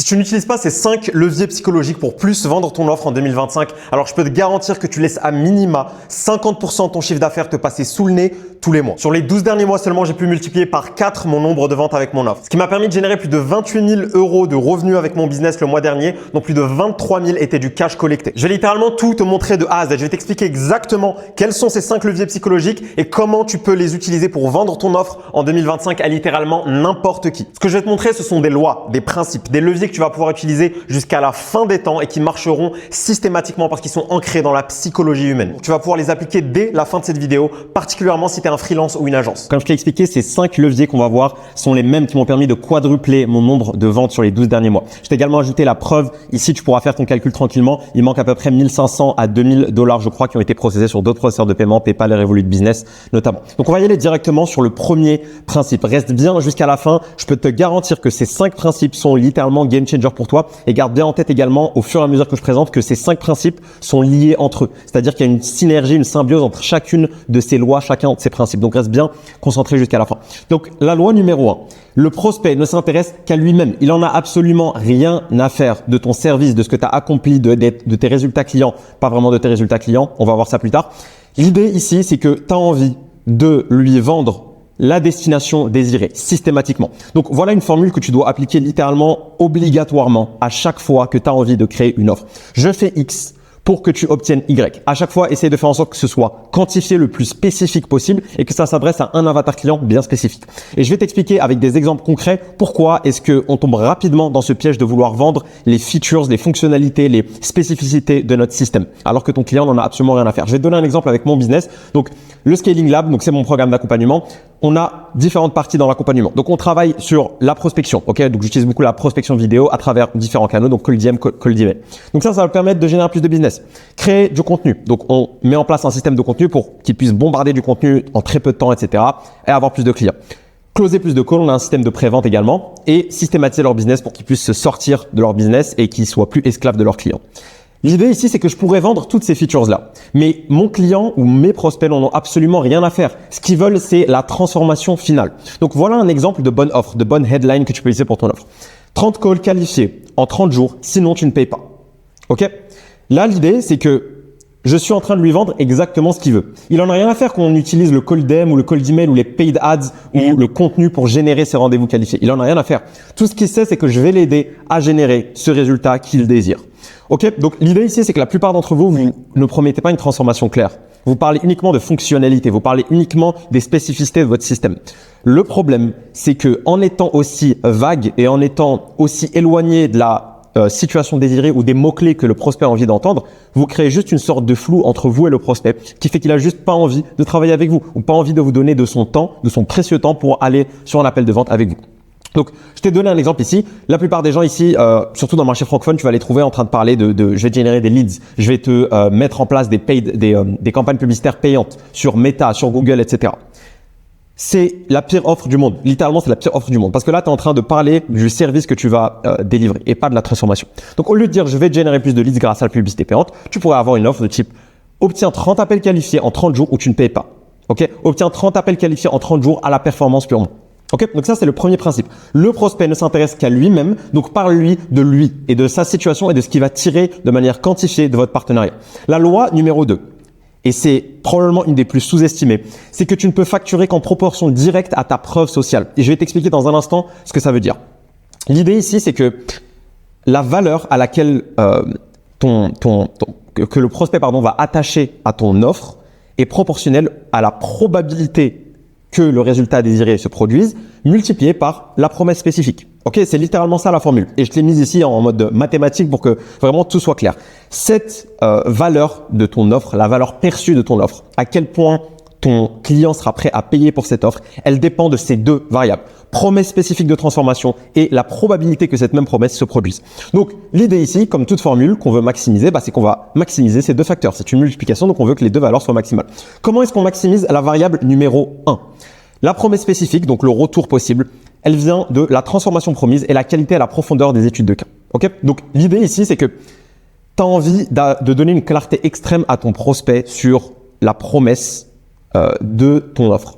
tu n'utilises pas ces 5 leviers psychologiques pour plus vendre ton offre en 2025, alors je peux te garantir que tu laisses à minima 50% de ton chiffre d'affaires te passer sous le nez tous les mois. Sur les 12 derniers mois seulement, j'ai pu multiplier par 4 mon nombre de ventes avec mon offre. Ce qui m'a permis de générer plus de 28 000 € de revenus avec mon business le mois dernier, dont plus de 23 000 étaient du cash collecté. Je vais littéralement tout te montrer de A à Z. Je vais t'expliquer exactement quels sont ces 5 leviers psychologiques et comment tu peux les utiliser pour vendre ton offre en 2025 à littéralement n'importe qui. Ce que je vais te montrer, ce sont des lois, des principes, des leviers que tu vas pouvoir utiliser jusqu'à la fin des temps et qui marcheront systématiquement parce qu'ils sont ancrés dans la psychologie humaine. Tu vas pouvoir les appliquer dès la fin de cette vidéo, particulièrement si tu es un freelance ou une agence. Comme je t'ai expliqué, ces 5 leviers qu'on va voir sont les mêmes qui m'ont permis de quadrupler mon nombre de ventes sur les 12 derniers mois. Je t'ai également ajouté la preuve. Ici, tu pourras faire ton calcul tranquillement. Il manque à peu près 1500 à 2000 $, je crois, qui ont été processés sur d'autres processeurs de paiement, PayPal et Revolut Business notamment. Donc, on va y aller directement sur le premier principe. Reste bien jusqu'à la fin. Je peux te garantir que ces 5 principes sont littéralement game changer pour toi et garde bien en tête également au fur et à mesure que je présente que ces 5 principes sont liés entre eux. C'est-à-dire qu'il y a une synergie, une symbiose entre chacune de ces lois, chacun de ces principes. Donc, reste bien concentré jusqu'à la fin. Donc, la loi numéro 1. Le prospect ne s'intéresse qu'à lui-même. Il en a absolument rien à faire de ton service, de ce que tu as accompli, de tes résultats clients, pas vraiment de tes résultats clients. On va voir ça plus tard. L'idée ici, c'est que tu as envie de lui vendre la destination désirée systématiquement. Donc, voilà une formule que tu dois appliquer littéralement obligatoirement à chaque fois que tu as envie de créer une offre. Je fais X pour que tu obtiennes Y. À chaque fois, essaye de faire en sorte que ce soit quantifié le plus spécifique possible et que ça s'adresse à un avatar client bien spécifique. Et je vais t'expliquer avec des exemples concrets pourquoi est-ce qu'on tombe rapidement dans ce piège de vouloir vendre les features, les fonctionnalités, les spécificités de notre système, alors que ton client n'en a absolument rien à faire. Je vais te donner un exemple avec mon business. Donc, le Scaling Lab, donc c'est mon programme d'accompagnement. On a différentes parties dans l'accompagnement. Donc, on travaille sur la prospection. Ok, donc j'utilise beaucoup la prospection vidéo à travers différents canaux, donc cold DM, cold email. Donc ça va permettre de générer plus de business. Créer du contenu. Donc, on met en place un système de contenu pour qu'ils puissent bombarder du contenu en très peu de temps, etc. et avoir plus de clients. Closer plus de calls, on a un système de pré-vente également et systématiser leur business pour qu'ils puissent se sortir de leur business et qu'ils soient plus esclaves de leurs clients. L'idée ici, c'est que je pourrais vendre toutes ces features-là. Mais mon client ou mes prospects n'en ont absolument rien à faire. Ce qu'ils veulent, c'est la transformation finale. Donc, voilà un exemple de bonne offre, de bonne headline que tu peux utiliser pour ton offre. 30 calls qualifiés en 30 jours, sinon tu ne payes pas. OK? Là, l'idée, c'est que je suis en train de lui vendre exactement ce qu'il veut. Il en a rien à faire qu'on utilise le cold DM ou le cold email ou les paid ads ou le contenu pour générer ces rendez-vous qualifiés. Il en a rien à faire. Tout ce qu'il sait, c'est que je vais l'aider à générer ce résultat qu'il désire. Ok, donc l'idée ici, c'est que la plupart d'entre vous, vous ne promettez pas une transformation claire. Vous parlez uniquement de fonctionnalité, vous parlez uniquement des spécificités de votre système. Le problème, c'est que en étant aussi vague et en étant aussi éloigné de la situation désirée ou des mots-clés que le prospect a envie d'entendre, vous créez juste une sorte de flou entre vous et le prospect qui fait qu'il a juste pas envie de travailler avec vous ou pas envie de vous donner de son temps, de son précieux temps pour aller sur un appel de vente avec vous. Donc, je t'ai donné un exemple ici. La plupart des gens ici, surtout dans le marché francophone, tu vas les trouver en train de parler je vais te générer des leads, je vais te mettre en place des campagnes publicitaires payantes sur Meta, sur Google, etc. C'est la pire offre du monde. Littéralement, c'est la pire offre du monde. Parce que là, tu es en train de parler du service que tu vas délivrer et pas de la transformation. Donc, au lieu de dire je vais te générer plus de leads grâce à la publicité payante, tu pourrais avoir une offre de type obtiens 30 appels qualifiés en 30 jours où tu ne payes pas. Ok? Obtiens 30 appels qualifiés en 30 jours à la performance purement. Ok, donc ça c'est le premier principe. Le prospect ne s'intéresse qu'à lui-même, donc parle-lui de lui et de sa situation et de ce qu'il va tirer de manière quantifiée de votre partenariat. La loi numéro 2, et c'est probablement une des plus sous-estimées, c'est que tu ne peux facturer qu'en proportion directe à ta preuve sociale. Et je vais t'expliquer dans un instant ce que ça veut dire. L'idée ici, c'est que la valeur à laquelle que le prospect va attacher à ton offre est proportionnelle à la probabilité que le résultat désiré se produise, multiplié par la promesse spécifique. Ok, c'est littéralement ça la formule. Et je te l'ai mise ici en mode mathématique pour que vraiment tout soit clair. Cette valeur de ton offre, la valeur perçue de ton offre, à quel point ton client sera prêt à payer pour cette offre, elle dépend de ces deux variables. Promesse spécifique de transformation et la probabilité que cette même promesse se produise. Donc, l'idée ici, comme toute formule qu'on veut maximiser, c'est qu'on va maximiser ces deux facteurs. C'est une multiplication, donc on veut que les deux valeurs soient maximales. Comment est-ce qu'on maximise la variable numéro 1 ? La promesse spécifique, donc le retour possible, elle vient de la transformation promise et la qualité et la profondeur des études de cas. Okay ? Donc, l'idée ici, c'est que tu as envie de donner une clarté extrême à ton prospect sur la promesse de ton offre.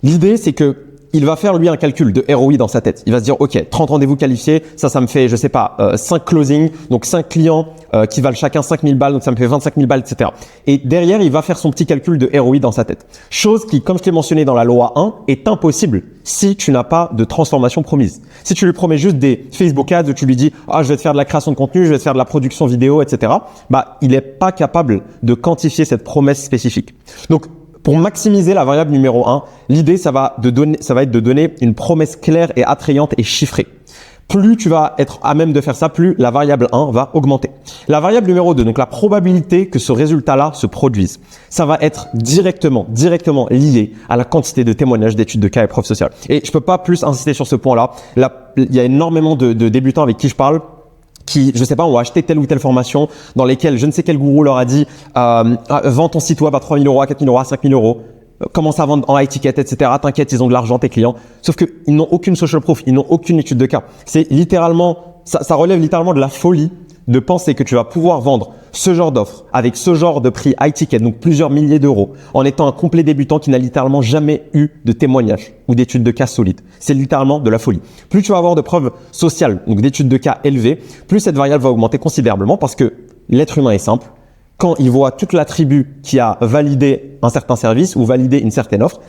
L'idée, c'est que il va faire lui un calcul de ROI dans sa tête. Il va se dire, OK, 30 rendez-vous qualifiés, ça me fait, je sais pas, 5 closings, donc 5 clients qui valent chacun 5 000 balles, donc ça me fait 25 000 balles, etc. Et derrière, il va faire son petit calcul de ROI dans sa tête. Chose qui, comme je t'ai mentionné dans la loi 1, est impossible si tu n'as pas de transformation promise. Si tu lui promets juste des Facebook ads où tu lui dis, je vais te faire de la création de contenu, je vais te faire de la production vidéo, etc. Il n'est pas capable de quantifier cette promesse spécifique. Donc, pour maximiser la variable numéro 1, l'idée, ça va être de donner une promesse claire et attrayante et chiffrée. Plus tu vas être à même de faire ça, plus la variable 1 va augmenter. La variable numéro 2, donc la probabilité que ce résultat-là se produise, ça va être directement lié à la quantité de témoignages, d'études de cas et preuves sociales. Et je peux pas plus insister sur ce point-là. Il y a énormément de débutants avec qui je parle qui, je sais pas, ont acheté telle ou telle formation dans lesquelles je ne sais quel gourou leur a dit vends ton site web à 3 000 euros, à 4 000 euros, à 5 000 euros, commence à vendre en high ticket, etc. T'inquiète, ils ont de l'argent, tes clients. Sauf qu'ils n'ont aucune social proof, ils n'ont aucune étude de cas. C'est littéralement, ça relève littéralement de la folie de penser que tu vas pouvoir vendre ce genre d'offre avec ce genre de prix high ticket, donc plusieurs milliers d'euros, en étant un complet débutant qui n'a littéralement jamais eu de témoignages ou d'études de cas solides. C'est littéralement de la folie. Plus tu vas avoir de preuves sociales, donc d'études de cas élevées, plus cette variable va augmenter considérablement parce que l'être humain est simple. Quand il voit toute la tribu qui a validé un certain service ou validé une certaine offre,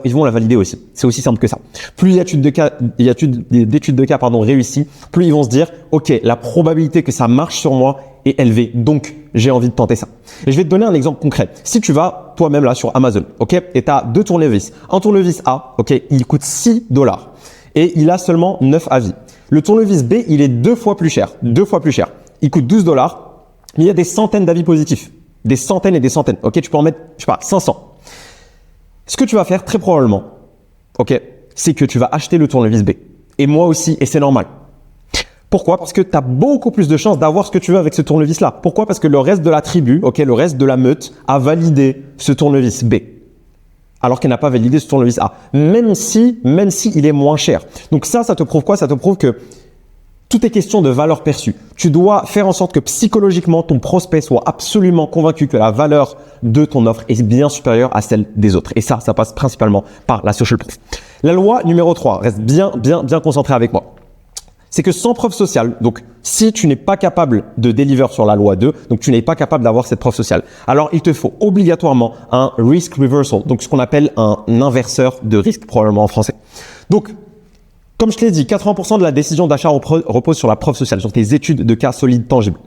ils vont la valider aussi. C'est aussi simple que ça. Plus il y a d'études de cas réussies, plus ils vont se dire, OK, la probabilité que ça marche sur moi est élevée, donc j'ai envie de tenter ça. Et je vais te donner un exemple concret. Si tu vas toi-même là sur Amazon, OK, et tu as 2 tournevis. Un tournevis A, OK, il coûte $6 et il a seulement 9 avis. Le tournevis B, il est 2 fois plus cher. Il coûte $12. Mais il y a des centaines d'avis positifs. Des centaines et des centaines. OK, tu peux en mettre, 500. Ce que tu vas faire très probablement, OK, c'est que tu vas acheter le tournevis B. Et moi aussi, et c'est normal. Pourquoi? Parce que tu as beaucoup plus de chances d'avoir ce que tu veux avec ce tournevis-là. Pourquoi? Parce que le reste de la tribu, OK, le reste de la meute a validé ce tournevis B. Alors qu'elle n'a pas validé ce tournevis A. Même si il est moins cher. Donc ça te prouve quoi? Ça te prouve que tout est question de valeur perçue. Tu dois faire en sorte que psychologiquement, ton prospect soit absolument convaincu que la valeur de ton offre est bien supérieure à celle des autres. Et ça passe principalement par la social proof. La loi numéro 3, reste bien concentré avec moi. C'est que sans preuve sociale, donc si tu n'es pas capable de deliver sur la loi 2, donc tu n'es pas capable d'avoir cette preuve sociale, alors il te faut obligatoirement un risk reversal, donc ce qu'on appelle un inverseur de risque, probablement en français. Donc, comme je te l'ai dit, 80% de la décision d'achat repose sur la preuve sociale, sur tes études de cas solides, tangibles.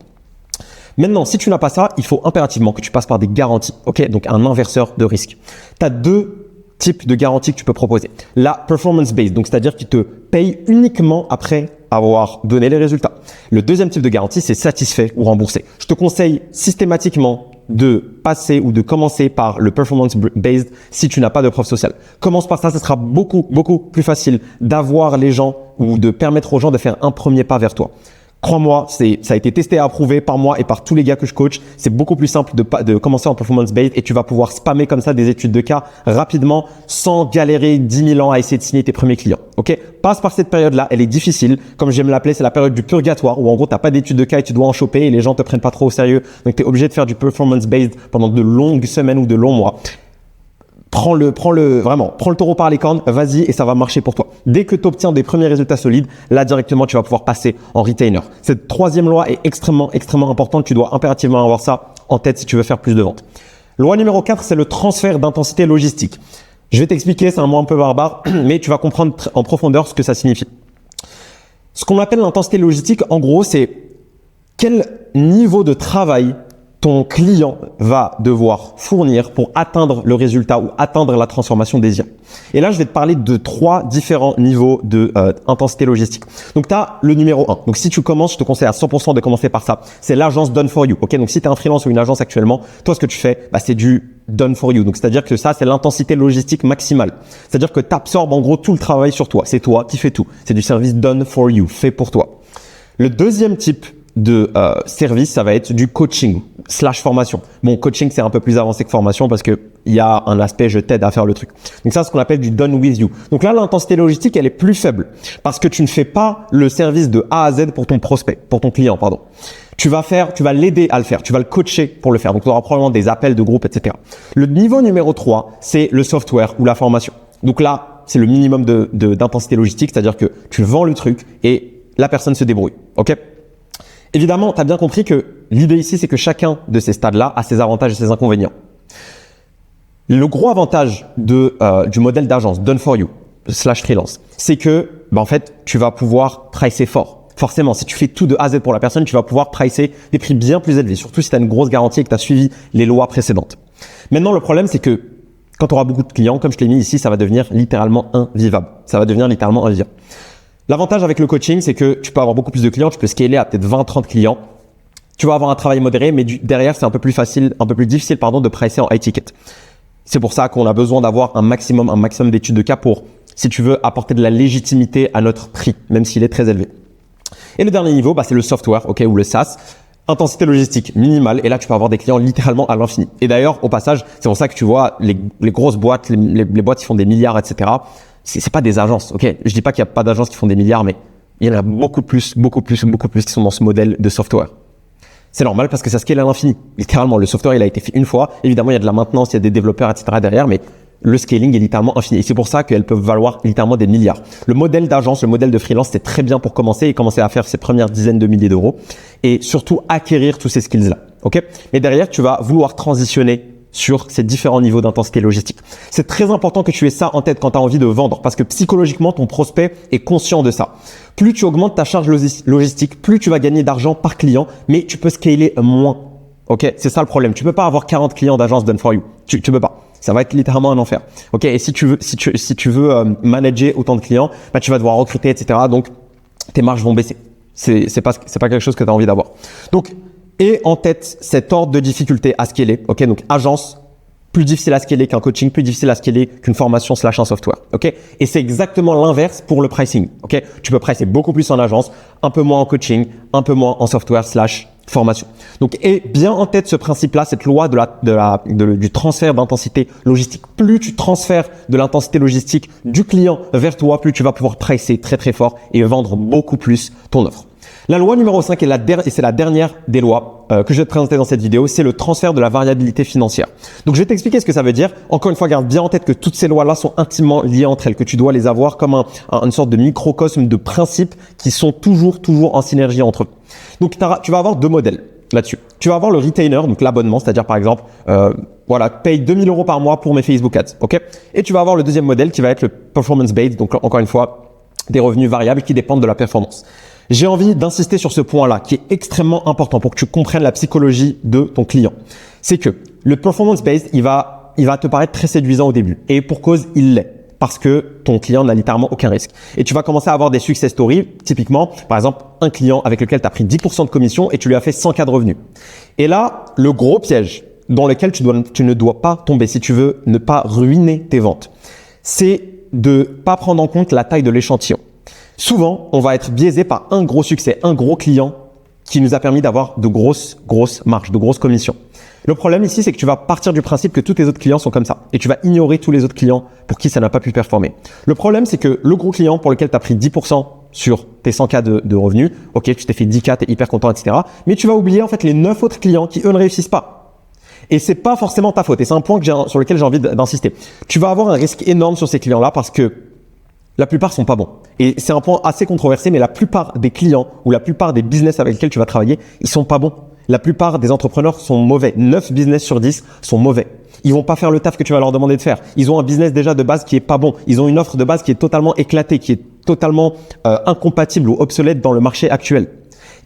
Maintenant, si tu n'as pas ça, il faut impérativement que tu passes par des garanties. OK, donc un inverseur de risque. Tu as 2 types de garanties que tu peux proposer. La performance-based, donc c'est-à-dire qu'il te paye uniquement après avoir donné les résultats. Le deuxième type de garantie, c'est satisfait ou remboursé. Je te conseille systématiquement de passer ou de commencer par le performance-based si tu n'as pas de preuve sociale. Commence par ça, ce sera beaucoup plus facile d'avoir les gens ou de permettre aux gens de faire un premier pas vers toi. Crois-moi, ça a été testé et approuvé par moi et par tous les gars que je coach. C'est beaucoup plus simple de commencer en performance-based et tu vas pouvoir spammer comme ça des études de cas rapidement sans galérer 10 000 ans à essayer de signer tes premiers clients. Ok? Passe par cette période-là, elle est difficile. Comme j'aime l'appeler, c'est la période du purgatoire où en gros, tu n'as pas d'études de cas et tu dois en choper et les gens te prennent pas trop au sérieux. Donc, tu es obligé de faire du performance-based pendant de longues semaines ou de longs mois. Prends le taureau par les cornes, vas-y et ça va marcher pour toi. Dès que tu obtiens des premiers résultats solides, là directement tu vas pouvoir passer en retainer. Cette 3e loi est extrêmement importante. Tu dois impérativement avoir ça en tête si tu veux faire plus de ventes. Loi numéro 4, c'est le transfert d'intensité logistique. Je vais t'expliquer, c'est un mot un peu barbare, mais tu vas comprendre en profondeur ce que ça signifie. Ce qu'on appelle l'intensité logistique, en gros, c'est quel niveau de travail ton client va devoir fournir pour atteindre le résultat ou atteindre la transformation désirée. Et là, je vais te parler de 3 différents niveaux de intensité logistique. Donc, tu as le numéro 1. Donc, si tu commences, je te conseille à 100% de commencer par ça. C'est l'agence Done for You. Ok, donc si tu es un freelance ou une agence actuellement, toi, ce que tu fais, c'est du Done for You. Donc, c'est-à-dire que ça, c'est l'intensité logistique maximale. C'est-à-dire que tu absorbes en gros tout le travail sur toi. C'est toi qui fais tout. C'est du service Done for You, fait pour toi. Le deuxième type de service, ça va être du coaching / formation. Bon, coaching, c'est un peu plus avancé que formation parce que il y a un aspect je t'aide à faire le truc. Donc ça, c'est ce qu'on appelle du done with you. Donc là, l'intensité logistique, elle est plus faible parce que tu ne fais pas le service de A à Z pour ton prospect, pour ton client, pardon. Tu vas l'aider à le faire, tu vas le coacher pour le faire. Donc, tu auras probablement des appels de groupe, etc. Le niveau numéro 3, c'est le software ou la formation. Donc là, c'est le minimum d'intensité logistique, c'est-à-dire que tu vends le truc et la personne se débrouille. Ok? Évidemment, tu as bien compris que l'idée ici, c'est que chacun de ces stades-là a ses avantages et ses inconvénients. Le gros avantage du modèle d'agence Done for You / freelance, c'est que en fait, tu vas pouvoir pricer fort. Forcément, si tu fais tout de A à Z pour la personne, tu vas pouvoir pricer des prix bien plus élevés, surtout si tu as une grosse garantie et que tu as suivi les lois précédentes. Maintenant, le problème, c'est que quand tu auras beaucoup de clients, comme je t'ai mis ici, ça va devenir littéralement invivable. Ça va devenir littéralement invivable. L'avantage avec le coaching, c'est que tu peux avoir beaucoup plus de clients, tu peux scaler à peut-être 20-30 clients. Tu vas avoir un travail modéré, mais derrière, c'est un peu plus difficile de pricer en high ticket. C'est pour ça qu'on a besoin d'avoir un maximum d'études de cas pour, si tu veux, apporter de la légitimité à notre prix, même s'il est très élevé. Et le dernier niveau, c'est le software, ok, ou le SaaS. Intensité logistique minimale. Et là, tu peux avoir des clients littéralement à l'infini. Et d'ailleurs, au passage, c'est pour ça que tu vois les grosses boîtes, les boîtes qui font des milliards, etc. C'est pas des agences, ok. Je dis pas qu'il n'y a pas d'agences qui font des milliards, mais il y en a beaucoup plus qui sont dans ce modèle de software. C'est normal parce que ça scale à l'infini. Littéralement, le software, il a été fait une fois. Évidemment, il y a de la maintenance, il y a des développeurs, etc. derrière, mais le scaling est littéralement infini. Et c'est pour ça qu'elles peuvent valoir littéralement des milliards. Le modèle d'agence, le modèle de freelance, c'est très bien pour commencer et commencer à faire ses premières dizaines de milliers d'euros et surtout acquérir tous ces skills-là. Ok? Mais derrière, tu vas vouloir transitionner sur ces différents niveaux d'intensité logistique. C'est très important que tu aies ça en tête quand tu as envie de vendre parce que psychologiquement, ton prospect est conscient de ça. Plus tu augmentes ta charge logistique, plus tu vas gagner d'argent par client, mais tu peux scaler moins. Ok? C'est ça le problème. Tu peux pas avoir 40 clients d'agence Done for You. Tu peux pas. Ça va être littéralement un enfer. Ok? Et si tu veux manager autant de clients, tu vas devoir recruter, etc. Donc, tes marges vont baisser. C'est pas quelque chose que tu as envie d'avoir. Donc, et en tête cet ordre de difficulté à scaler. Ok? Donc, agence, plus difficile à scaler qu'un coaching, plus difficile à scaler qu'une formation / un software. Ok? Et c'est exactement l'inverse pour le pricing. Ok? Tu peux pricer beaucoup plus en agence, un peu moins en coaching, un peu moins en software / formation. Donc, aie bien en tête ce principe-là, cette loi du transfert d'intensité logistique. Plus tu transfères de l'intensité logistique du client vers toi, plus tu vas pouvoir pricer très très fort et vendre beaucoup plus ton offre. La loi numéro 5 et c'est la dernière des lois que je vais te présenter dans cette vidéo, c'est le transfert de la variabilité financière. Donc, je vais t'expliquer ce que ça veut dire. Encore une fois, garde bien en tête que toutes ces lois-là sont intimement liées entre elles, que tu dois les avoir comme une sorte de microcosme de principes qui sont toujours en synergie entre eux. Donc, tu vas avoir deux modèles là-dessus. Tu vas avoir le retainer, donc l'abonnement, c'est-à-dire par exemple, paye 2000 € par mois pour mes Facebook Ads, ok? Et tu vas avoir le deuxième modèle qui va être le performance-based, donc encore une fois, des revenus variables qui dépendent de la performance. J'ai envie d'insister sur ce point-là qui est extrêmement important pour que tu comprennes la psychologie de ton client. C'est que le performance-based, il va te paraître très séduisant au début. Et pour cause, il l'est. Parce que ton client n'a littéralement aucun risque. Et tu vas commencer à avoir des success stories. Typiquement, par exemple, un client avec lequel tu as pris 10% de commission et tu lui as fait 100K de revenus. Et là, le gros piège dans lequel tu ne dois pas tomber si tu veux ne pas ruiner tes ventes, c'est de pas prendre en compte la taille de l'échantillon. Souvent, on va être biaisé par un gros succès, un gros client qui nous a permis d'avoir de grosses marges, de grosses commissions. Le problème ici, c'est que tu vas partir du principe que tous tes autres clients sont comme ça et tu vas ignorer tous les autres clients pour qui ça n'a pas pu performer. Le problème, c'est que le gros client pour lequel tu as pris 10% sur tes 100K de revenus, ok, tu t'es fait 10K, tu es hyper content, etc. Mais tu vas oublier en fait les 9 autres clients qui eux ne réussissent pas. Et c'est pas forcément ta faute et c'est un point sur lequel j'ai envie d'insister. Tu vas avoir un risque énorme sur ces clients-là parce que la plupart sont pas bons. Et c'est un point assez controversé, mais la plupart des clients ou la plupart des business avec lesquels tu vas travailler, ils sont pas bons. La plupart des entrepreneurs sont mauvais. 9 business sur 10 sont mauvais. Ils vont pas faire le taf que tu vas leur demander de faire. Ils ont un business déjà de base qui est pas bon. Ils ont une offre de base qui est totalement éclatée, qui est totalement incompatible ou obsolète dans le marché actuel.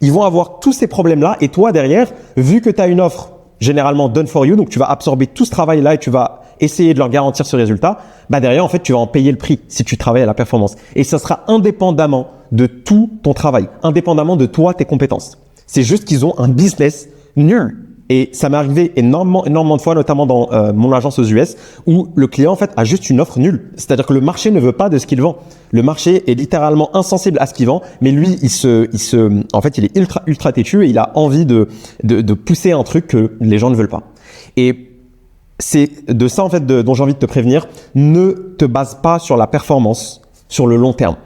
Ils vont avoir tous ces problèmes-là et toi derrière, vu que tu as une offre généralement done for you, donc tu vas absorber tout ce travail-là et tu vas essayer de leur garantir ce résultat, derrière, en fait, tu vas en payer le prix si tu travailles à la performance. Et ça sera indépendamment de tout ton travail, indépendamment de toi, tes compétences. C'est juste qu'ils ont un business nul. Et ça m'est arrivé énormément de fois, notamment dans mon agence aux US, où le client, en fait, a juste une offre nulle. C'est-à-dire que le marché ne veut pas de ce qu'il vend. Le marché est littéralement insensible à ce qu'il vend, mais lui, en fait, il est ultra têtu et il a envie de pousser un truc que les gens ne veulent pas. Et c'est de ça en fait dont j'ai envie de te prévenir. Ne te base pas sur la performance sur le long terme.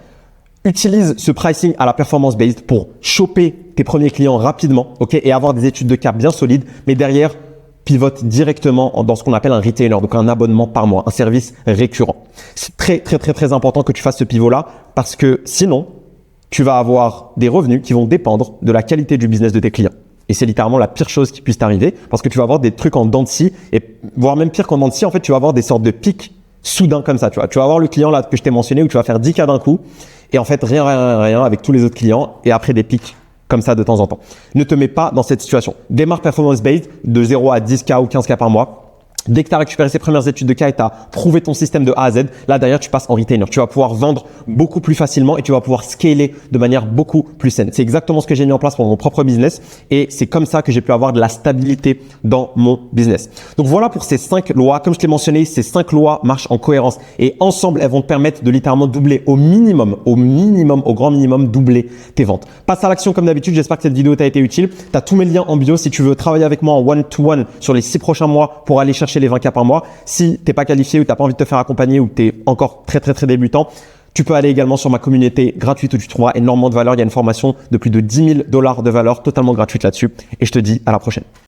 Utilise ce pricing à la performance based pour choper tes premiers clients rapidement, ok, et avoir des études de cas bien solides. Mais derrière, pivotent directement dans ce qu'on appelle un retainer, donc un abonnement par mois, un service récurrent. C'est très important que tu fasses ce pivot-là parce que sinon, tu vas avoir des revenus qui vont dépendre de la qualité du business de tes clients. Et c'est littéralement la pire chose qui puisse t'arriver parce que tu vas avoir des trucs en dents de scie et voire même pire qu'en dents de scie, en fait, tu vas avoir des sortes de pics soudains comme ça, tu vois. Tu vas avoir le client là que je t'ai mentionné où tu vas faire 10 cas d'un coup et en fait rien avec tous les autres clients et après des pics comme ça de temps en temps. Ne te mets pas dans cette situation. Démarre performance-based de 0 à 10K ou 15K par mois. Dès que tu as récupéré ces premières études de cas et tu as prouvé ton système de A à Z, là derrière tu passes en retainer. Tu vas pouvoir vendre beaucoup plus facilement et tu vas pouvoir scaler de manière beaucoup plus saine. C'est exactement ce que j'ai mis en place pour mon propre business et c'est comme ça que j'ai pu avoir de la stabilité dans mon business. Donc voilà pour ces 5 lois. Comme je t'ai mentionné, ces 5 lois marchent en cohérence et ensemble elles vont te permettre de littéralement doubler au grand minimum, doubler tes ventes. Passe à l'action comme d'habitude. J'espère que cette vidéo t'a été utile. Tu as tous mes liens en bio si tu veux travailler avec moi en one-to-one sur les 6 prochains mois pour aller chercher les 20K par mois. Si t'es pas qualifié ou t'as pas envie de te faire accompagner ou que t'es encore très débutant, tu peux aller également sur ma communauté gratuite où tu trouveras énormément de valeur. Il y a une formation de plus de $10 000 de valeur totalement gratuite là-dessus et je te dis à la prochaine.